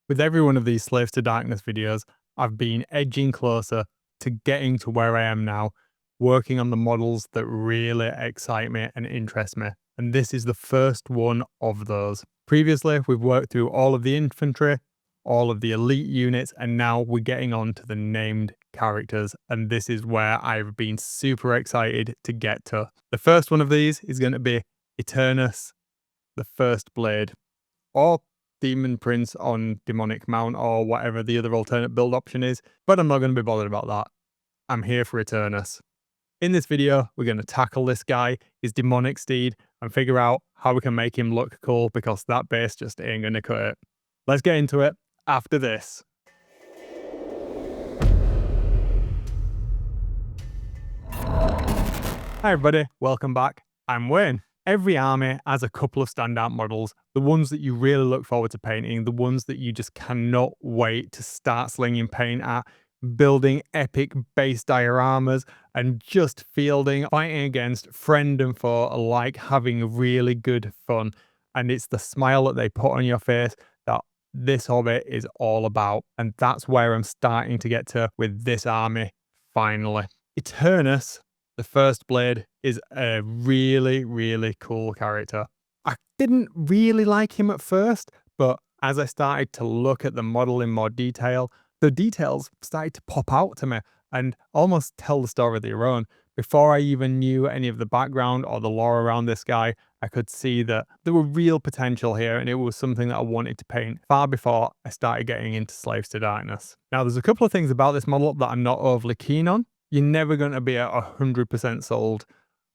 With every one of these Slaves to Darkness videos, I've been edging closer to getting to where I am now, working on the models that really excite me and interest me. And this is the first one of those. Previously, we've worked through all of the infantry, all of the elite units, and now we're getting on to the named characters. And this is where I've been super excited to get to. The first one of these is going to be Eternus, the First Blade, or Demon Prince on Demonic Mount, or whatever the other alternate build option is, but I'm not going to be bothered about that. I'm here for Eternus. In this video, we're going to tackle this guy, his demonic steed, and figure out how we can make him look cool, because that base just ain't going to cut it. Let's get into it after this. Hi everybody, welcome back. I'm Wayne. Every army has a couple of standout models, the ones that you really look forward to painting, the ones that you just cannot wait to start slinging paint at, building epic base dioramas, and just fielding, fighting against friend and foe alike, having really good fun. And it's the smile that they put on your face that this hobby is all about. And that's where I'm starting to get to with this army, finally. Eternus, the First Blade, is a really cool character. I didn't really like him at first, but as I started to look at the model in more detail, the details started to pop out to me and almost tell the story of their own. Before I even knew any of the background or the lore around this guy, I could see that there were real potential here, and it was something that I wanted to paint far before I started getting into Slaves to Darkness. Now, there's a couple of things about this model that I'm not overly keen on. You're never going to be at 100% sold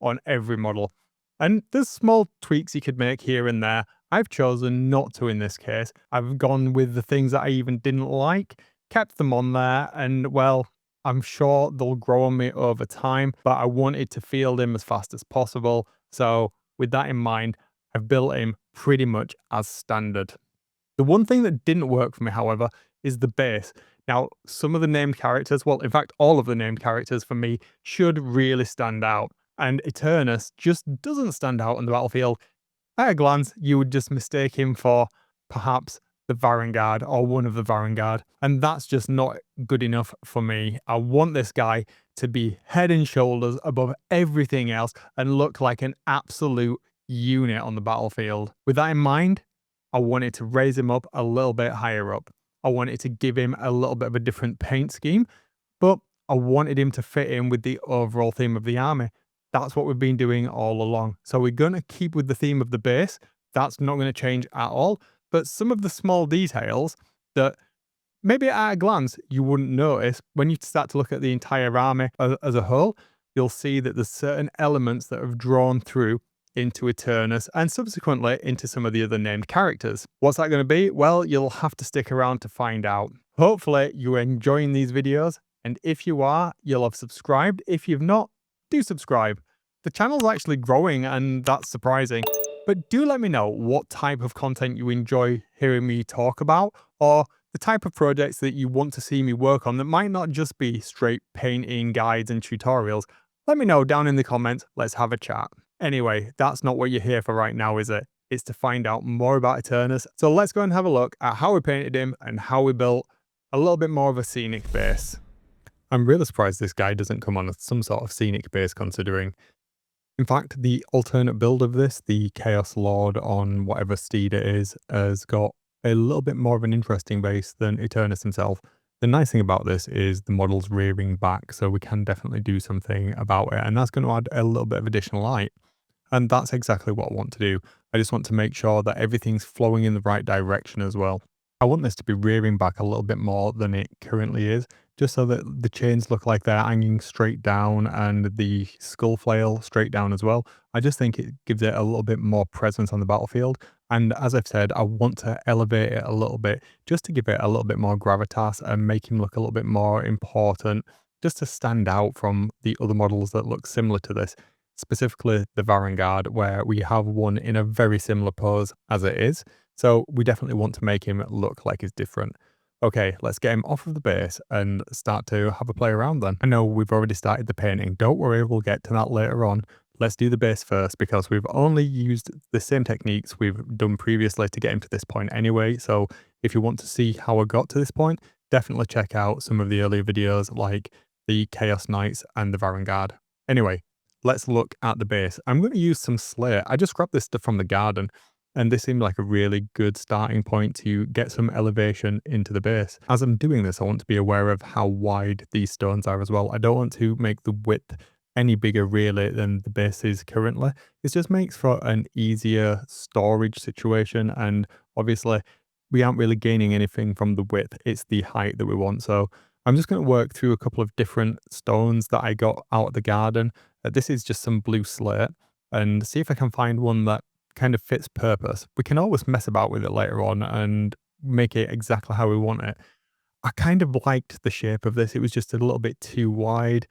on every model. And there's small tweaks you could make here and there. I've chosen not to in this case. I've gone with the things that I even didn't like, kept them on there, and well, I'm sure they'll grow on me over time, but I wanted to field him as fast as possible. So with that in mind, I've built him pretty much as standard. The one thing that didn't work for me, however, is the base. Now, some of the named characters, well, in fact, all of the named characters for me should really stand out. And Eternus just doesn't stand out on the battlefield. At a glance, you would just mistake him for perhaps the Varangard or one of the Varangard. And that's just not good enough for me. I want this guy to be head and shoulders above everything else and look like an absolute unit on the battlefield. With that in mind, I wanted to raise him up a little bit higher up. I wanted to give him a little bit of a different paint scheme, but I wanted him to fit in with the overall theme of the army. That's what we've been doing all along. So we're going to keep with the theme of the base. That's not going to change at all. But some of the small details that maybe at a glance you wouldn't notice, when you start to look at the entire army as a whole, you'll see that there's certain elements that have drawn through into Eternus and subsequently into some of the other named characters. What's that going to be? Well, you'll have to stick around to find out. Hopefully you're enjoying these videos, and if you are, you'll have subscribed. If you've not, do subscribe. The channel's actually growing, and that's surprising. But do let me know what type of content you enjoy hearing me talk about, or the type of projects that you want to see me work on that might not just be straight painting guides and tutorials. Let me know down in the comments. Let's have a chat. Anyway, that's not what you're here for right now, is it? It's to find out more about Eternus. So let's go and have a look at how we painted him and how we built a little bit more of a scenic base. I'm really surprised this guy doesn't come on some sort of scenic base, considering. In fact, the alternate build of this, the Chaos Lord on whatever steed it is, has got a little bit more of an interesting base than Eternus himself. The nice thing about this is the model's rearing back, so we can definitely do something about it, and that's going to add a little bit of additional light. And that's exactly what I want to do. I just want to make sure that everything's flowing in the right direction as well. I want this to be rearing back a little bit more than it currently is, just so that the chains look like they're hanging straight down and the skull flail straight down as well. I just think it gives it a little bit more presence on the battlefield. And as I've said, I want to elevate it a little bit, just to give it a little bit more gravitas and make him look a little bit more important, just to stand out from the other models that look similar to this. Specifically the Varangard, where we have one in a very similar pose as it is. So we definitely want to make him look like he's different. Okay, let's get him off of the base and start to have a play around then. I know we've already started the painting. Don't worry, we'll get to that later on. let's do the base first because we've only used the same techniques we've done previously to get him to this point anyway. So if you want to see how I got to this point, definitely check out some of the earlier videos like the Chaos Knights and the Varangard. Anyway, let's look at the base. I'm going to use some Slayer. I just grabbed this stuff from the garden and this seemed like a really good starting point to get some elevation into the base. As I'm doing this, I want to be aware of how wide these stones are as well. I don't want to make the width any bigger really than the base is currently. It just makes for an easier storage situation, and obviously we aren't really gaining anything from the width, it's the height that we want. So I'm just going to work through a couple of different stones that I got out of the garden. This is just some blue slate, and see if I can find one that kind of fits purpose. We can always mess about with it later on and make it exactly how we want it. I kind of liked the shape of this. It was just a little bit too wide.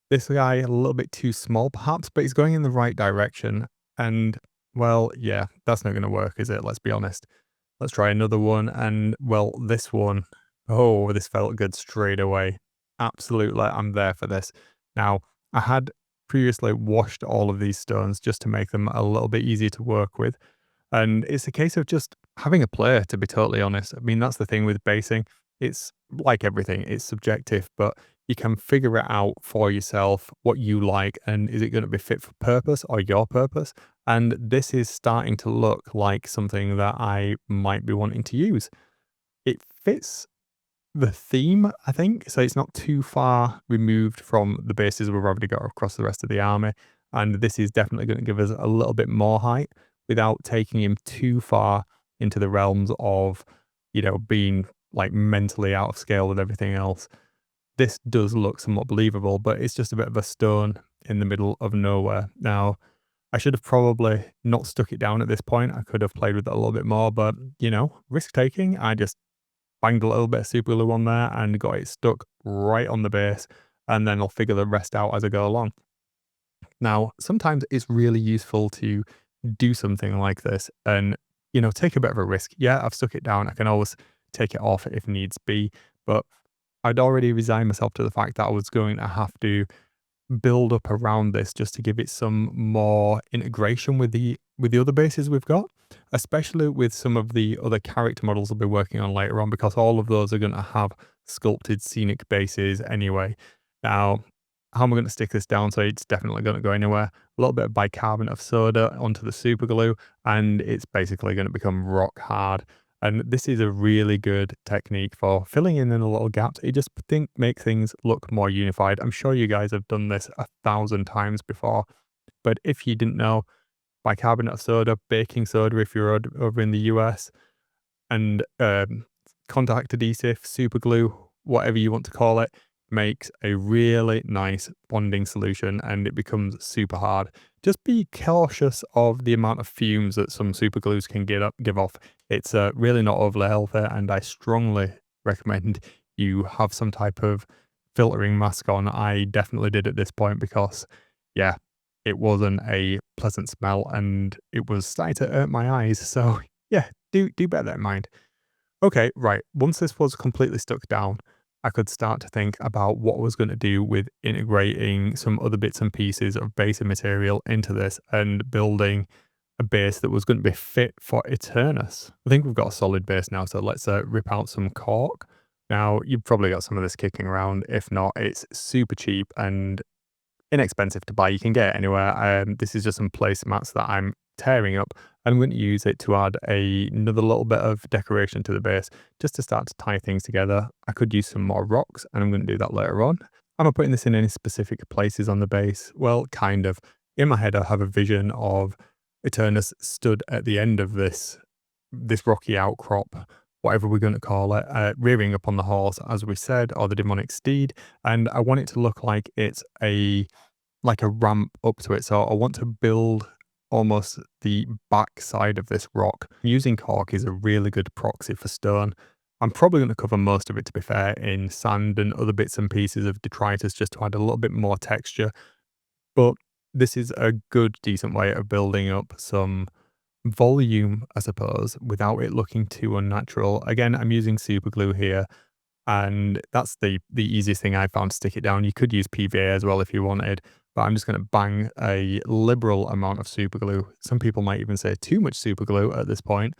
This guy a little bit too small perhaps, but he's going in the right direction. And well, yeah, that's not going to work, is it? Let's be honest. Let's try another one. And well, this one, oh, this felt good straight away. Absolutely, I'm there for this. Now, I had previously washed all of these stones just to make them a little bit easier to work with. And it's a case of just having a play, to be totally honest. I mean, that's the thing with basing. It's like everything, it's subjective, but you can figure it out for yourself what you like and is it going to be fit for purpose or your purpose. And this is starting to look like something that I might be wanting to use. It fits the theme, I think. So it's not too far removed from the bases we've already got across the rest of the army. And this is definitely going to give us a little bit more height without taking him too far into the realms of, being like mentally out of scale with everything else. This does look somewhat believable, but it's just a bit of a stone in the middle of nowhere. Now, I should have probably not stuck it down at this point. I could have played with it a little bit more, but, risk taking. I just banged a little bit of super glue on there and got it stuck right on the base, and then I'll figure the rest out as I go along. Now, sometimes it's really useful to do something like this and, take a bit of a risk. Yeah, I've stuck it down. I can always take it off if needs be, but I'd already resigned myself to the fact that I was going to have to build up around this just to give it some more integration with the other bases we've got, especially with some of the other character models I'll be working on later on, because all of those are going to have sculpted scenic bases anyway. Now, how am I going to stick this down so it's definitely going to go anywhere? A little bit of bicarbonate of soda onto the super glue, and it's basically going to become rock hard. And this is a really good technique for filling in the little gaps. It just makes things look more unified. I'm sure you guys have done this 1,000 times before, but if you didn't know, bicarbonate of soda, baking soda if you're over in the US, and contact adhesive, super glue, whatever you want to call it, makes a really nice bonding solution and it becomes super hard. Just be cautious of the amount of fumes that some super glues can give off. It's really not overly healthy, and I strongly recommend you have some type of filtering mask on. I definitely did at this point because, yeah, it wasn't a pleasant smell and it was starting to hurt my eyes. So, yeah, do bear that in mind. Okay, right. Once this was completely stuck down, I could start to think about what I was going to do with integrating some other bits and pieces of basic material into this and building a base that was going to be fit for Eternus. I think we've got a solid base now, so let's rip out some cork. Now, you've probably got some of this kicking around. If not, it's super cheap and inexpensive to buy. You can get it anywhere. This is just some placemats that I'm tearing up. I'm going to use it to add another little bit of decoration to the base just to start to tie things together. I could use some more rocks and I'm going to do that later on. Am I putting this in any specific places on the base? Well, kind of. In my head, I have a vision of Eternus stood at the end of this rocky outcrop, whatever we're going to call it, rearing up on the horse, as we said, or the demonic steed. And I want it to look like it's like a ramp up to it. So I want to build almost the back side of this rock. Using cork is a really good proxy for stone. I'm probably going to cover most of it, to be fair, in sand and other bits and pieces of detritus just to add a little bit more texture. But this is a good, decent way of building up some volume, I suppose, without it looking too unnatural. Again, I'm using super glue here, and that's the easiest thing I found to stick it down. You could use PVA as well if you wanted, but I'm just going to bang a liberal amount of super glue. Some people might even say too much super glue at this point,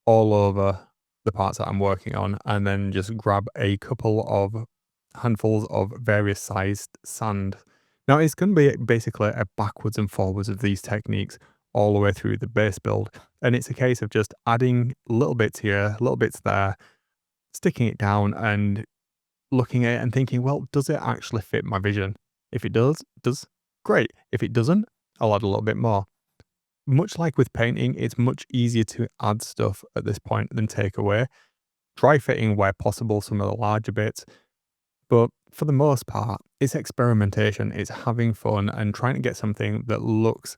all over the parts that I'm working on, and then just grab a couple of handfuls of various sized sand. Now it's going to be basically a backwards and forwards of these techniques all the way through the base build. And it's a case of just adding little bits here, little bits there, sticking it down and looking at it and thinking, well, does it actually fit my vision? If it does, great. If it doesn't, I'll add a little bit more. Much like with painting, it's much easier to add stuff at this point than take away. Dry fitting where possible some of the larger bits, but for the most part, it's experimentation, it's having fun and trying to get something that looks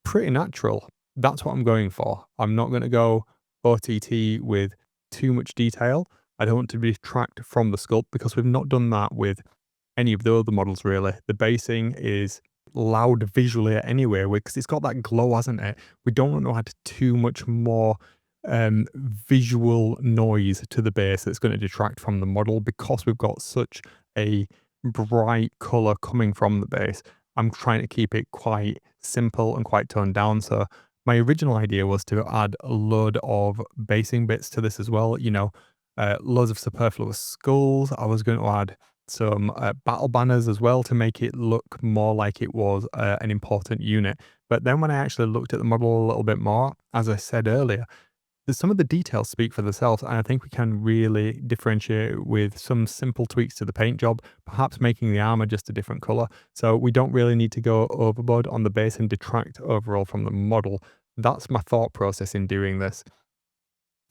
pretty natural. That's what I'm going for. I'm not going to go OTT with too much detail. I don't want to detract from the sculpt because we've not done that with any of the other models really. The basing is loud visually anyway because it's got that glow, hasn't it? We don't want to add too much more visual noise to the base that's going to detract from the model because we've got such a bright color coming from the base. I'm trying to keep it quite simple and quite toned down. So my original idea was to add a load of basing bits to this as well, you know, loads of superfluous skulls. I was going to add some battle banners as well to make it look more like it was an important unit. But then when I actually looked at the model a little bit more, as I said earlier, some of the details speak for themselves, and I think we can really differentiate with some simple tweaks to the paint job, perhaps making the armor just a different color. So we don't really need to go overboard on the base and detract overall from the model. That's my thought process in doing this.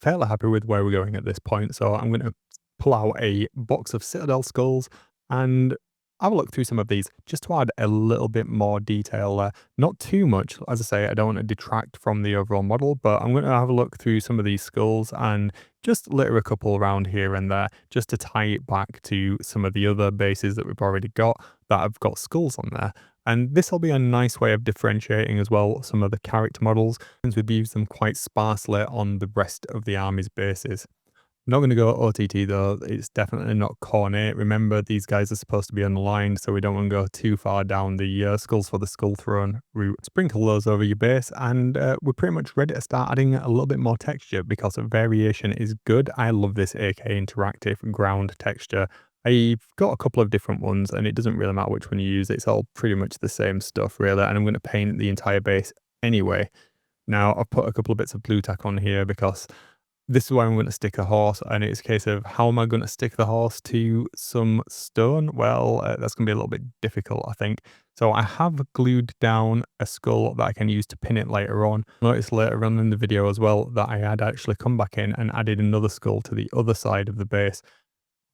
Fairly happy with where we're going at this point, so I'm going to pull out a box of Citadel skulls and have a look through some of these just to add a little bit more detail there. Not too much, as I say, I don't want to detract from the overall model, but I'm going to have a look through some of these skulls and just litter a couple around here and there just to tie it back to some of the other bases that we've already got that have got skulls on there. And this will be a nice way of differentiating as well some of the character models, since we've used them quite sparsely on the rest of the army's bases. Not going to go OTT though, it's definitely not cornet. Remember, these guys are supposed to be unaligned, so we don't want to go too far down the skulls for the skull throne route. Sprinkle those over your base, and we're pretty much ready to start adding a little bit more texture because variation is good. I love this AK interactive ground texture. I've got a couple of different ones, and it doesn't really matter which one you use. It's all pretty much the same stuff, really, and I'm going to paint the entire base anyway. Now, I've put a couple of bits of blue tack on here because this is where I'm going to stick a horse, and it's a case of how am I going to stick the horse to some stone? Well, that's going to be a little bit difficult, I think. So I have glued down a skull that I can use to pin it later on. Notice later on in the video as well that I had actually come back in and added another skull to the other side of the base,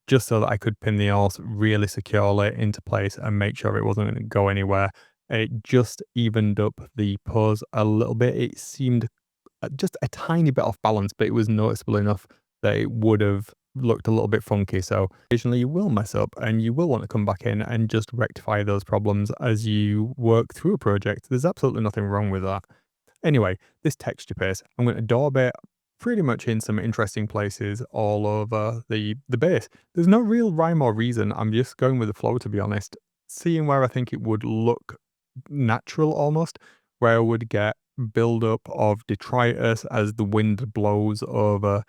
just so that I could pin the horse really securely into place and make sure it wasn't going to go anywhere. It just evened up the pose a little bit. It seemed just a tiny bit off balance, but it was noticeable enough that it would have looked a little bit funky. So occasionally you will mess up and you will want to come back in and just rectify those problems as you work through a project. There's absolutely nothing wrong with that. Anyway, this texture paste, I'm going to daub it pretty much in some interesting places all over the base. There's no real rhyme or reason. I'm just going with the flow, to be honest. Seeing where I think it would look natural almost, where I would get build-up of detritus as the wind blows over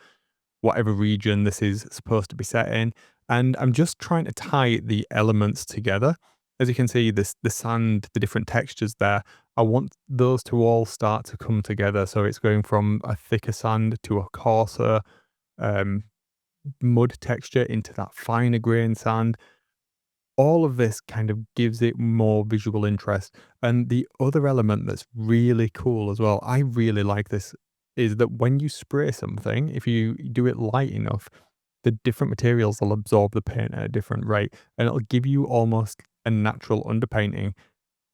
whatever region this is supposed to be set in. And I'm just trying to tie the elements together. As you can see, the sand, the different textures there, I want those to all start to come together. So it's going from a thicker sand to a coarser um, mud texture into that finer grain sand. All of this kind of gives it more visual interest. And the other element that's really cool as well, I really like this, is that when you spray something, if you do it light enough, the different materials will absorb the paint at a different rate, and it'll give you almost a natural underpainting.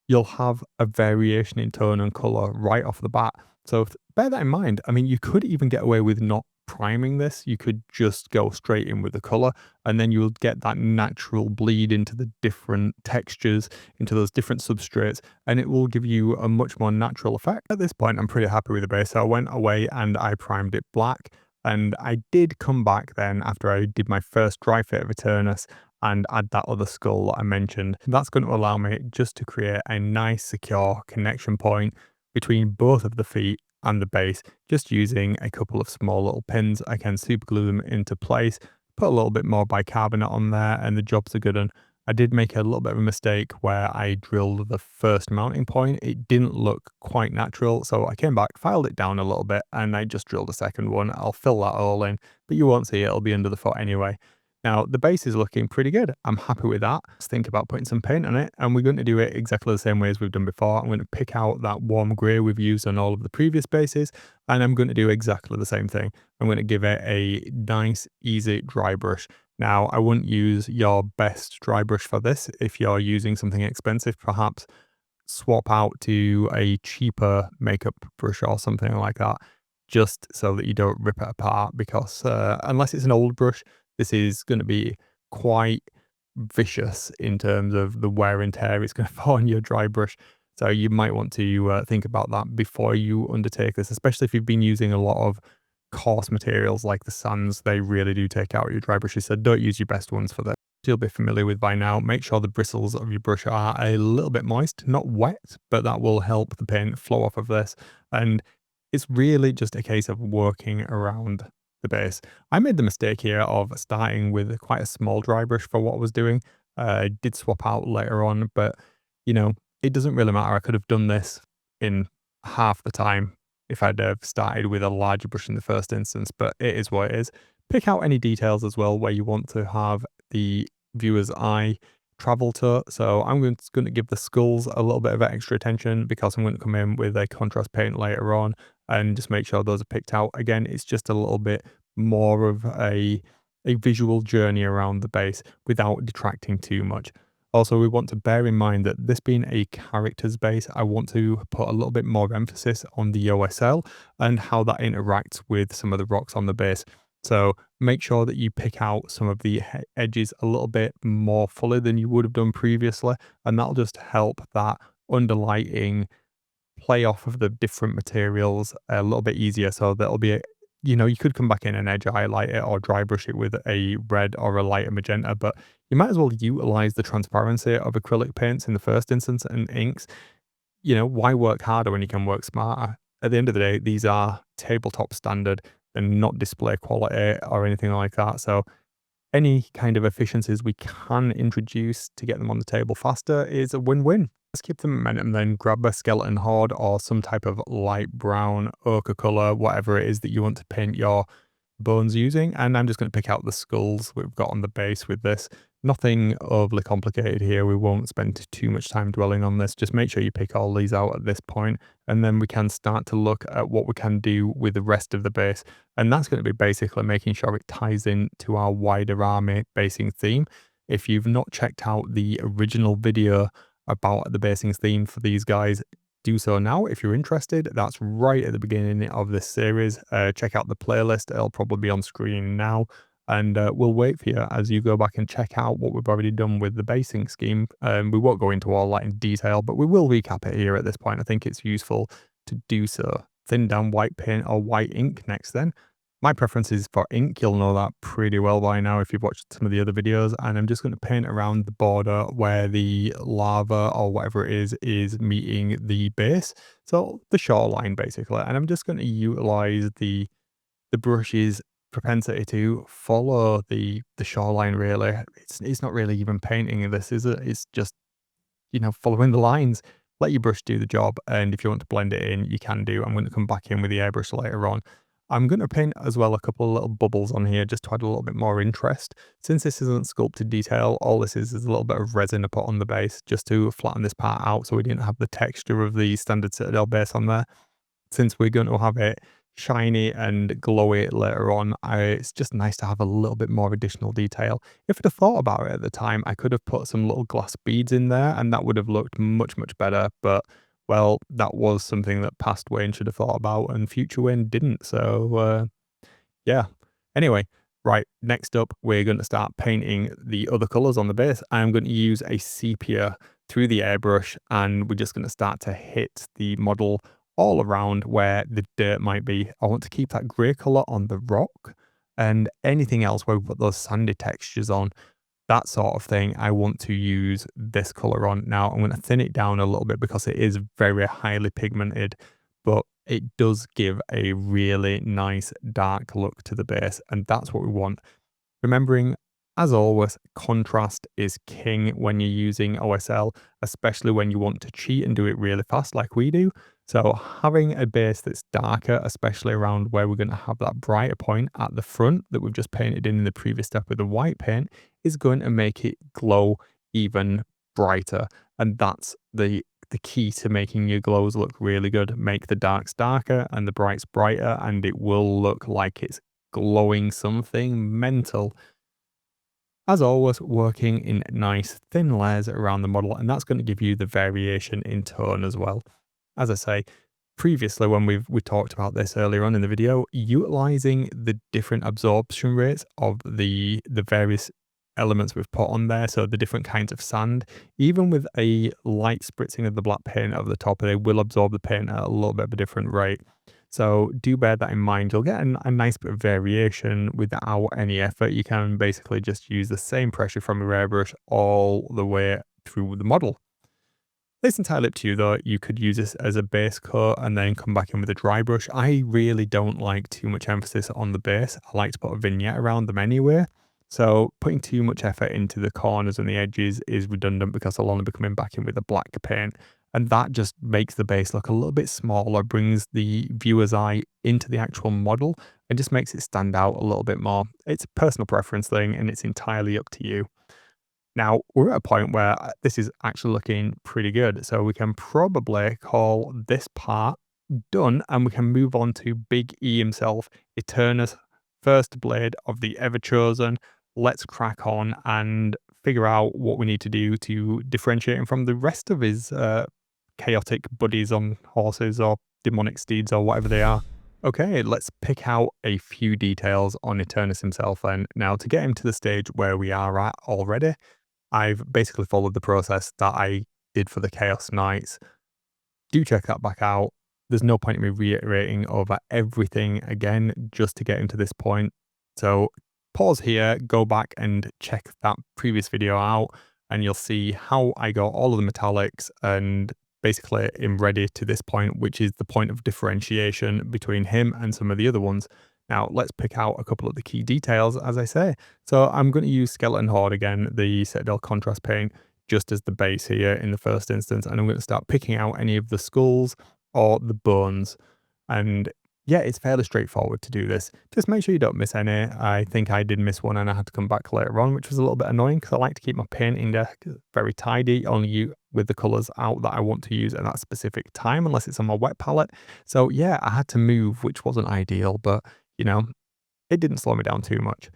You'll have a variation in tone and color right off the bat. So bear that in mind. I mean, you could even get away with not priming this. You could just go straight in with the color, and then you'll get that natural bleed into the different textures, into those different substrates, and it will give you a much more natural effect. At this point, I'm pretty happy with the base. So I went away and I primed it black. And I did come back then after I did my first dry fit of Eternus and add that other skull that I mentioned. That's going to allow me just to create a nice secure connection point between both of the feet and the base, just using a couple of small little pins. I can super glue them into place, put a little bit more bicarbonate on there, and the job's are good. And I did make a little bit of a mistake where I drilled the first mounting point. It didn't look quite natural, so I came back, filed it down a little bit, and I just drilled a second one. I'll fill that all in, but you won't see it. It'll be under the foot anyway. Now, the base is looking pretty good. I'm happy with that. Let's think about putting some paint on it, and we're going to do it exactly the same way as we've done before. I'm going to pick out that warm grey we've used on all of the previous bases, and I'm going to do exactly the same thing. I'm going to give it a nice, easy dry brush. Now, I wouldn't use your best dry brush for this. If you're using something expensive, perhaps swap out to a cheaper makeup brush or something like that, just so that you don't rip it apart, because unless it's an old brush, this is going to be quite vicious in terms of the wear and tear it's going to fall on your dry brush. So you might want to think about that before you undertake this, especially if you've been using a lot of coarse materials like the sands. They really do take out your dry brushes, so don't use your best ones for this. You'll be familiar with by now. Make sure the bristles of your brush are a little bit moist, not wet, but that will help the paint flow off of this. And it's really just a case of working around the base. I made the mistake here of starting with quite a small dry brush for what I was doing. I did swap out later on, but you know, it doesn't really matter. I could have done this in half the time if I'd have started with a larger brush in the first instance, but it is what it is. Pick out any details as well where you want to have the viewer's eye travel to. So I'm going to give the skulls a little bit of extra attention because I'm going to come in with a contrast paint later on and just make sure those are picked out. Again, it's just a little bit more of a visual journey around the base without detracting too much. Also, we want to bear in mind that this being a character's base, I want to put a little bit more emphasis on the OSL and how that interacts with some of the rocks on the base. So make sure that you pick out some of the edges a little bit more fully than you would have done previously, and that'll just help that underlighting play off of the different materials a little bit easier. So that'll be you could come back in and edge highlight it or dry brush it with a red or a lighter magenta, but you might as well utilize the transparency of acrylic paints in the first instance and inks. Why work harder when you can work smarter? At the end of the day, these are tabletop standard and not display quality or anything like that. So any kind of efficiencies we can introduce to get them on the table faster is a win-win. Let's keep the momentum then. Grab a skeleton horde or some type of light brown ochre color, whatever it is that you want to paint your bones using. And I'm just going to pick out the skulls we've got on the base with this. Nothing overly complicated here. We won't spend too much time dwelling on this. Just make sure you pick all these out at this point, and then we can start to look at what we can do with the rest of the base. And that's going to be basically making sure it ties in to our wider army basing theme. If you've not checked out the original video about the basing theme for these guys, do so now if you're interested. That's right at the beginning of this series. Check out the playlist. It'll probably be on screen now. And we'll wait for you as you go back and check out what we've already done with the basing scheme. We won't go into all that in detail, but we will recap it here at this point. I think it's useful to do so. Thin down white paint or white ink next then. My preference is for ink. You'll know that pretty well by now if you've watched some of the other videos. And I'm just going to paint around the border where the lava or whatever it is meeting the base. So the shoreline basically. And I'm just going to utilize the brush's propensity to follow the shoreline really. It's not really even painting this, is it? It's just, following the lines. Let your brush do the job. And if you want to blend it in, you can do. I'm going to come back in with the airbrush later on. I'm going to paint as well a couple of little bubbles on here just to add a little bit more interest. Since this isn't sculpted detail, all this is a little bit of resin to put on the base just to flatten this part out so we didn't have the texture of the standard Citadel base on there. Since we're going to have it shiny and glowy later on, it's just nice to have a little bit more additional detail. If I'd have thought about it at the time, I could have put some little glass beads in there and that would have looked much, much better. But well, that was something that past Wayne should have thought about and future Wayne didn't. So, yeah. Anyway, right, next up, we're going to start painting the other colors on the base. I'm going to use a sepia through the airbrush and we're just going to start to hit the model all around where the dirt might be. I want to keep that grey color on the rock and anything else where we put those sandy textures on. that sort of thing, I want to use this color on. Now I'm going to thin it down a little bit because it is very highly pigmented, but it does give a really nice dark look to the base, and that's what we want. Remembering, as always, contrast is king when you're using OSL, especially when you want to cheat and do it really fast like we do. So having a base that's darker, especially around where we're going to have that brighter point at the front that we've just painted in the previous step with the white paint, is going to make it glow even brighter. And that's the key to making your glows look really good. Make the darks darker and the brights brighter, and it will look like it's glowing something mental. As always, working in nice thin layers around the model, and that's going to give you the variation in tone as well. As I say, previously when we talked about this earlier on in the video, utilizing the different absorption rates of the various elements we've put on there, so the different kinds of sand, even with a light spritzing of the black paint over the top, they will absorb the paint at a little bit of a different rate. So do bear that in mind. You'll get a nice bit of variation without any effort. You can basically just use the same pressure from your airbrush all the way through the model. It's entirely up to you though. You could use this as a base coat and then come back in with a dry brush. I really don't like too much emphasis on the base. I like to put a vignette around them anyway. So putting too much effort into the corners and the edges is redundant because I'll only be coming back in with a black paint. And that just makes the base look a little bit smaller, brings the viewer's eye into the actual model, and just makes it stand out a little bit more. It's a personal preference thing, and it's entirely up to you. Now, we're at a point where this is actually looking pretty good, so we can probably call this part done, and we can move on to Big E himself, Eternus, first blade of the Ever-Chosen. Let's crack on and figure out what we need to do to differentiate him from the rest of his chaotic buddies on horses or demonic steeds or whatever they are. Okay, let's pick out a few details on Eternus himself then. Now, to get him to the stage where we are at already, I've basically followed the process that I did for the Chaos Knights. Do check that back out. There's no point in me reiterating over everything again just to get him to this point. So pause here, go back and check that previous video out, and you'll see how I got all of the metallics and basically am ready to this point, which is the point of differentiation between him and some of the other ones. Now, let's pick out a couple of the key details, as I say. So I'm going to use Skeleton Horde again, the Citadel contrast paint, just as the base here in the first instance. And I'm going to start picking out any of the skulls or the bones. And yeah, it's fairly straightforward to do this. Just make sure you don't miss any. I think I did miss one and I had to come back later on, which was a little bit annoying because I like to keep my painting deck very tidy, only with the colors out that I want to use at that specific time, unless it's on my wet palette. So yeah, I had to move, which wasn't ideal, but you know, it didn't slow me down too much.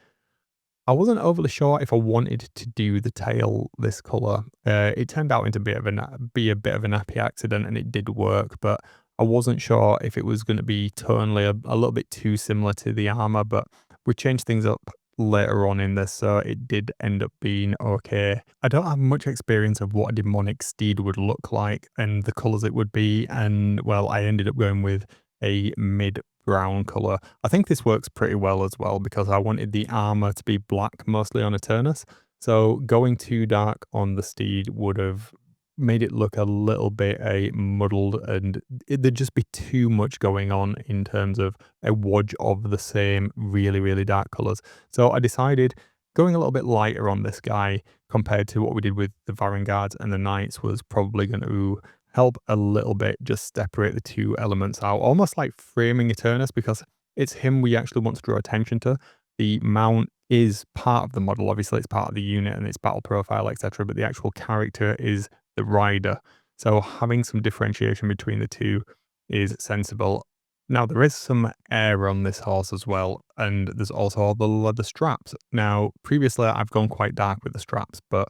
I wasn't overly sure if I wanted to do the tail this color. It turned out to be a bit of a nappy accident, and it did work, but I wasn't sure if it was going to be tonally a little bit too similar to the armor, but we changed things up later on in this, so it did end up being okay. I don't have much experience of what a demonic steed would look like and the colors it would be, and well, I ended up going with a mid brown color. I think this works pretty well as well because I wanted the armor to be black mostly on Eternus. So going too dark on the steed would have made it look a little bit muddled, and there'd just be too much going on in terms of a wodge of the same really dark colors. So I decided going a little bit lighter on this guy compared to what we did with the Varanguards and the Knights was probably going to help a little bit, just separate the two elements out, almost like framing Eternus, because it's him we actually want to draw attention to. The mount is part of the model, obviously it's part of the unit and its battle profile, etc., but the actual character is the rider. So having some differentiation between the two is sensible. Now, there is some air on this horse as well, and there's also all the leather straps. Now, previously I've gone quite dark with the straps, but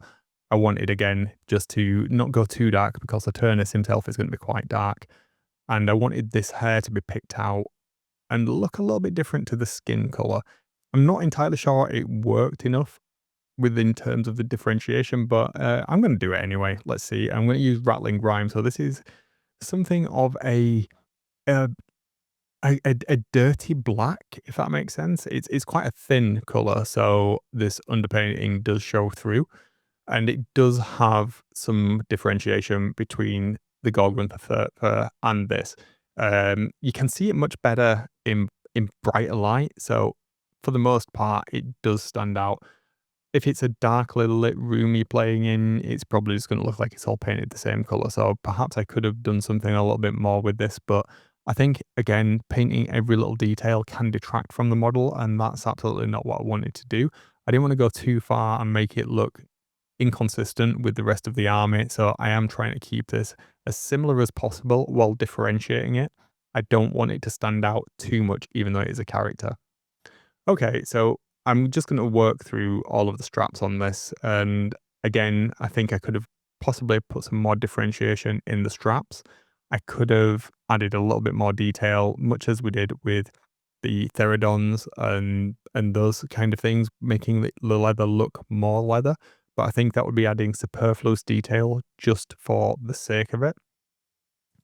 I wanted, again, just to not go too dark because Eternus himself is going to be quite dark. And I wanted this hair to be picked out and look a little bit different to the skin colour. I'm not entirely sure it worked enough within terms of the differentiation, but I'm going to do it anyway. Let's see. I'm going to use Rattling Grime. So this is something of a a dirty black, if that makes sense. It's quite a thin color, so this underpainting does show through, and it does have some differentiation between the Gorgon and this. You can see it much better in brighter light, so for the most part, it does stand out. If it's a darkly lit room you're playing in, it's probably just gonna look like it's all painted the same color, so perhaps I could have done something a little bit more with this, but I think, again, painting every little detail can detract from the model, and that's absolutely not what I wanted to do. I didn't wanna go too far and make it look inconsistent with the rest of the army, so I am trying to keep this as similar as possible while differentiating it. I don't want it to stand out too much, even though it is a character. Okay, so I'm just going to work through all of the straps on this. And again, I think I could have possibly put some more differentiation in the straps. I could have added a little bit more detail, much as we did with the Therodons and those kind of things, making the leather look more leather. But I think that would be adding superfluous detail just for the sake of it.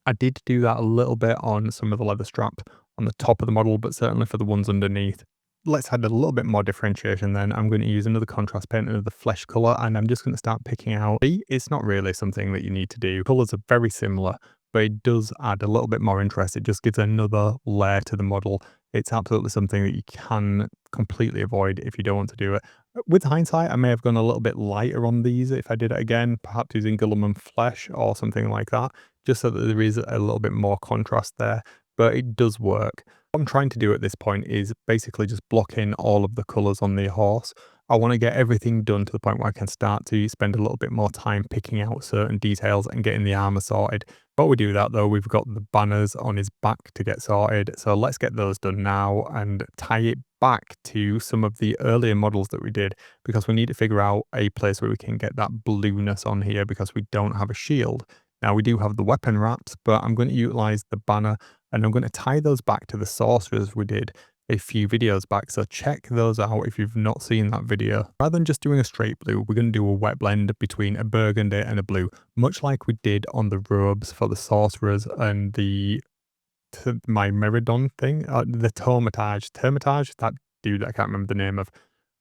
I did do that a little bit on some of the leather straps on the top of the model, but certainly for the ones underneath. Let's add a little bit more differentiation then. I'm going to use another contrast paint, another flesh color, and I'm just going to start picking out. It's not really something that you need to do. Colors are very similar, but it does add a little bit more interest. It just gives another layer to the model. It's absolutely something that you can completely avoid if you don't want to do it. With hindsight, I may have gone a little bit lighter on these if I did it again, perhaps using Guilliman flesh or something like that, just so that there is a little bit more contrast there, but it does work. What I'm trying to do at this point is basically just block in all of the colors on the horse. I want to get everything done to the point where I can start to spend a little bit more time picking out certain details and getting the armor sorted. Before we do that though, we've got the banners on his back to get sorted. So let's get those done now and tie it back to some of the earlier models that we did, because we need to figure out a place where we can get that blueness on here because we don't have a shield. Now we do have the weapon wraps, but I'm going to utilize the banner and I'm going to tie those back to the sorcerers we did a few videos back. So check those out if you've not seen that video. Rather than just doing a straight blue, we're going to do a wet blend between a burgundy and a blue, much like we did on the robes for the sorcerers and the my Meridon thing, the Termitage, that dude I can't remember the name of.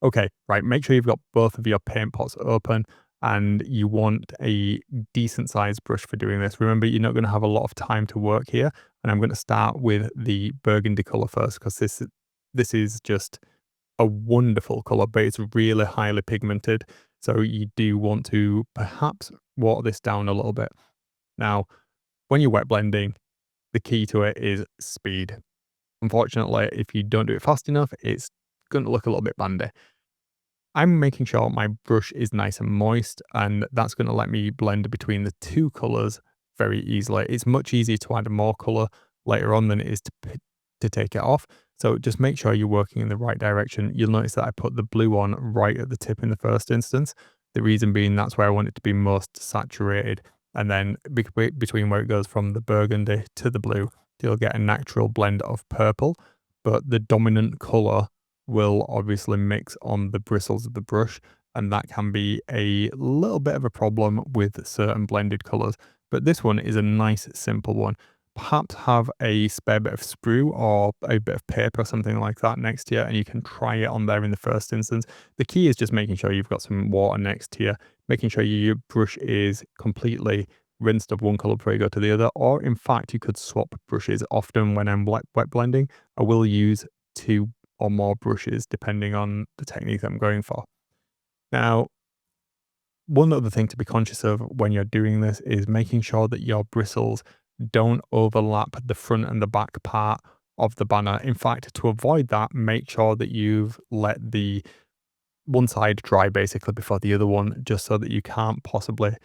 Okay, right, make sure you've got both of your paint pots open and you want a decent sized brush for doing this. Remember, you're not going to have a lot of time to work here, and I'm going to start with the burgundy color first because this is just a wonderful color, but it's really highly pigmented. So you do want to perhaps water this down a little bit. Now, when you're wet blending, the key to it is speed. Unfortunately, if you don't do it fast enough, it's going to look a little bit bandy. I'm making sure my brush is nice and moist, and that's going to let me blend between the two colors very easily. It's much easier to add more color later on than it is to take it off. So just make sure you're working in the right direction. You'll notice that I put the blue on right at the tip in the first instance. The reason being that's where I want it to be most saturated. And then between where it goes from the burgundy to the blue, you'll get a natural blend of purple, but the dominant color will obviously mix on the bristles of the brush, and that can be a little bit of a problem with certain blended colors. But this one is a nice, simple one. Perhaps have a spare bit of sprue or a bit of paper or something like that next to you, and you can try it on there in the first instance. The key is just making sure you've got some water next to you, making sure your brush is completely rinsed of one color before you go to the other, or in fact, you could swap brushes. Often when I'm wet blending, I will use two or more brushes depending on the technique I'm going for. Now, one other thing to be conscious of when you're doing this is making sure that your bristles don't overlap the front and the back part of the banner. In fact, to avoid that, make sure that you've let the one side dry basically before the other one, just so that you can't possibly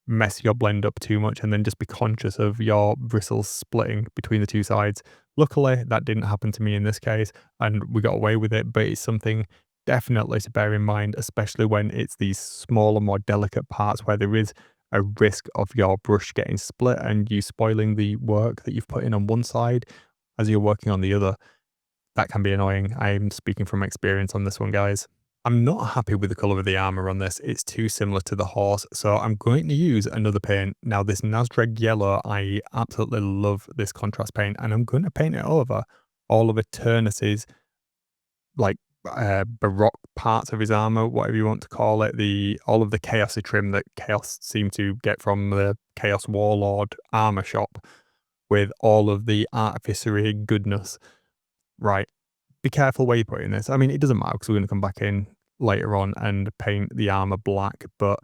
mess your blend up too much, and then just be conscious of your bristles splitting between the two sides. Luckily, that didn't happen to me in this case, and we got away with it, but it's something definitely to bear in mind, especially when it's these smaller, more delicate parts where there is a risk of your brush getting split and you spoiling the work that you've put in on one side as you're working on the other. That can be annoying. I'm speaking from experience on this one, guys. I'm not happy with the colour of the armour on this. It's too similar to the horse, so I'm going to use another paint. Now, this Nazreg Yellow, I absolutely love this contrast paint, and I'm going to paint it over all of Eternus's like baroque parts of his armor, whatever you want to call it, all of the chaosy trim that Chaos seemed to get from the Chaos Warlord armor shop, with all of the artificery goodness. Right, be careful where you're putting this. I mean, it doesn't matter because we're going to come back in later on and paint the armor black, but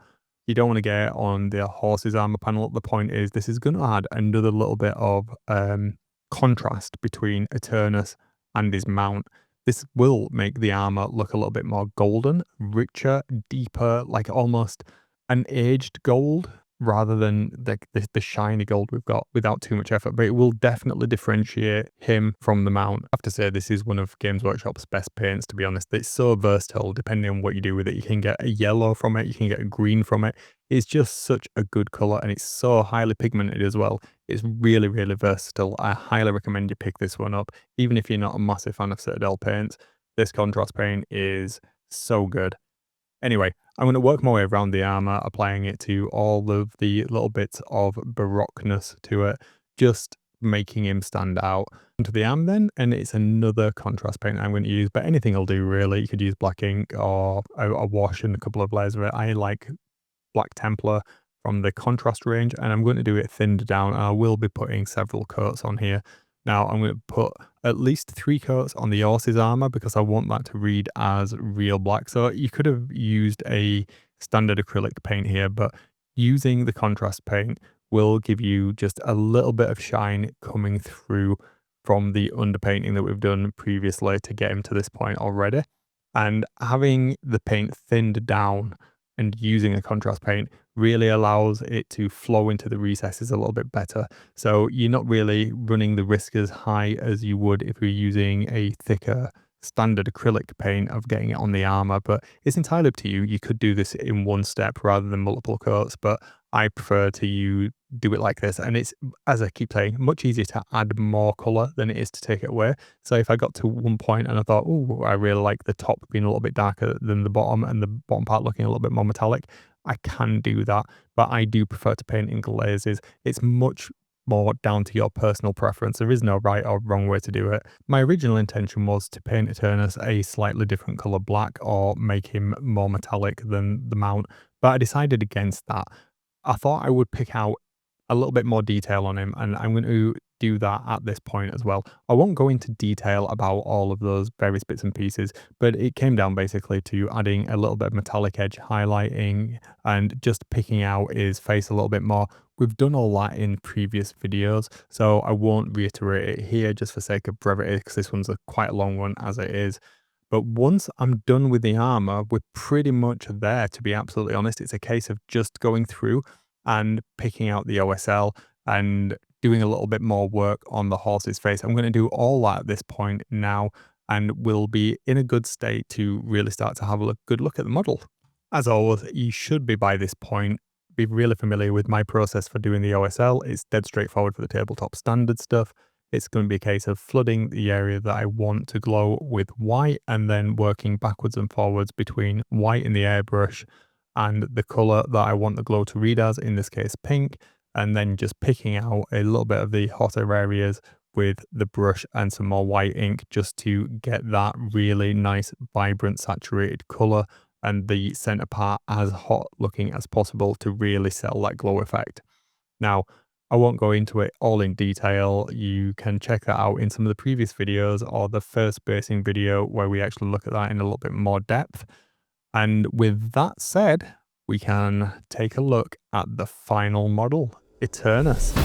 you don't want to get it on the horse's armor panel. The point is, this is going to add another little bit of contrast between Eternus and his mount. This will make the armor look a little bit more golden, richer, deeper, like almost an aged gold, rather than the shiny gold we've got without too much effort, but it will definitely differentiate him from the mount. I have to say, this is one of Games Workshop's best paints, to be honest. It's so versatile depending on what you do with it. You can get a yellow from it, you can get a green from it. It's just such a good colour, and it's so highly pigmented as well. It's really, really versatile. I highly recommend you pick this one up. Even if you're not a massive fan of Citadel paints, this contrast paint is so good. Anyway, I'm going to work my way around the armor, applying it to all of the little bits of baroqueness to it, just making him stand out. Onto the arm then, and it's another contrast paint I'm going to use, but anything will do really. You could use black ink or a wash and a couple of layers of it. I like Black Templar from the contrast range, and I'm going to do it thinned down. I will be putting several coats on here. Now I'm going to put at least 3 coats on the horse's armor because I want that to read as real black. So you could have used a standard acrylic paint here, but using the contrast paint will give you just a little bit of shine coming through from the underpainting that we've done previously to get him to this point already. And having the paint thinned down and using a contrast paint really allows it to flow into the recesses a little bit better. So you're not really running the risk as high as you would if you're using a thicker standard acrylic paint of getting it on the armor, but it's entirely up to you. You could do this in one step rather than multiple coats, but I prefer to do it like this. And it's, as I keep saying, much easier to add more color than it is to take it away. So if I got to one point and I thought, oh, I really like the top being a little bit darker than the bottom and the bottom part looking a little bit more metallic, I can do that, but I do prefer to paint in glazes. It's much more down to your personal preference. There is no right or wrong way to do it. My original intention was to paint Eternus a slightly different color black or make him more metallic than the mount, but I decided against that. I thought I would pick out a little bit more detail on him, and I'm going to do that at this point as well. I won't go into detail about all of those various bits and pieces, but it came down basically to adding a little bit of metallic edge highlighting and just picking out his face a little bit more. We've done all that in previous videos, so I won't reiterate it here just for sake of brevity, because this one's quite a long one as it is. But once I'm done with the armor, we're pretty much there, to be absolutely honest. It's a case of just going through and picking out the OSL and doing a little bit more work on the horse's face. I'm going to do all that at this point now, and we'll be in a good state to really start to have a good look at the model. As always, you should be by this point be really familiar with my process for doing the OSL. It's dead straightforward for the tabletop standard stuff. It's going to be a case of flooding the area that I want to glow with white and then working backwards and forwards between white in the airbrush and the color that I want the glow to read as, in this case pink, and then just picking out a little bit of the hotter areas with the brush and some more white ink just to get that really nice, vibrant, saturated color and the center part as hot looking as possible to really sell that glow effect. Now, I won't go into it all in detail. You can check that out in some of the previous videos or the first basing video where we actually look at that in a little bit more depth. And with that said, we can take a look at the final model, Eternus.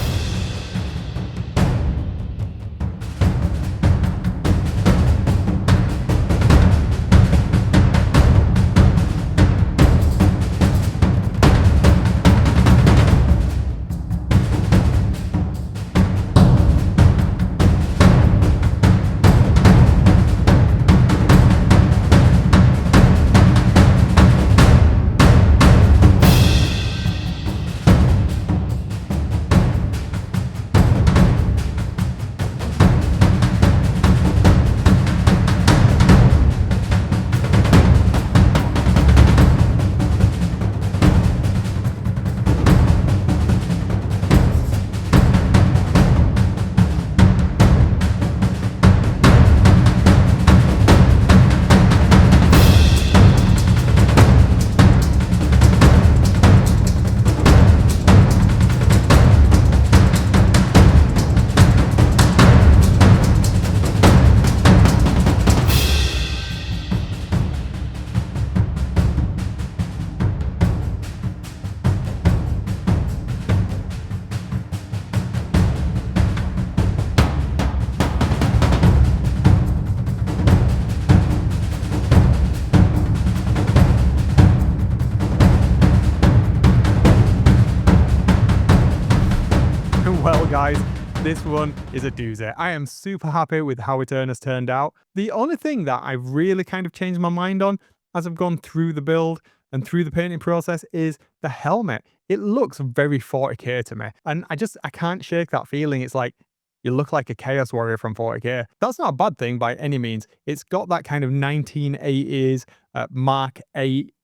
guys, this one is a doozy. I am super happy with how Eternus turned out. The only thing that I've really kind of changed my mind on as I've gone through the build and through the painting process is the helmet. It looks very 40k to me, and I can't shake that feeling. It's like, you look like a Chaos Warrior from 40k. That's not a bad thing by any means. It's got that kind of 1980s Mark 8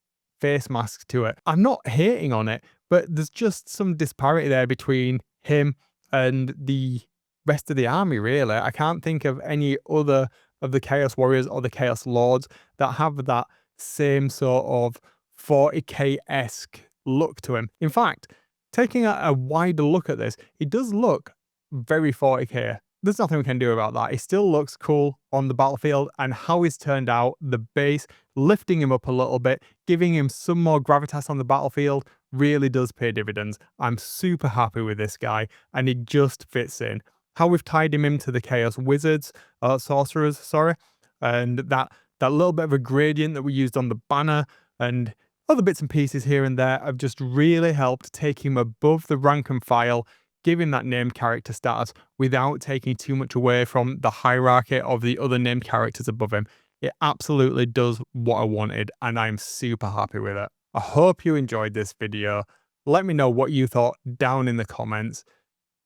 face mask to it. I'm not hating on it, but there's just some disparity there between him and the rest of the army, really. I can't think of any other of the Chaos Warriors or the Chaos Lords that have that same sort of 40k-esque look to him. In fact, taking a wider look at this, it does look very 40k. There's nothing we can do about that. He still looks cool on the battlefield, and how he's turned out, the base, lifting him up a little bit, giving him some more gravitas on the battlefield, really does pay dividends. I'm super happy with this guy, and he just fits in. How we've tied him into the Chaos Wizards, Sorcerers, sorry, and that little bit of a gradient that we used on the banner, and other bits and pieces here and there have just really helped take him above the rank and file, giving that named character status without taking too much away from the hierarchy of the other named characters above him. It absolutely does what I wanted, and I'm super happy with it. I hope you enjoyed this video. Let me know what you thought down in the comments.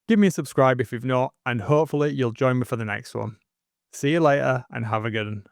Give me a subscribe if you've not, and hopefully you'll join me for the next one. See you later, and have a good one.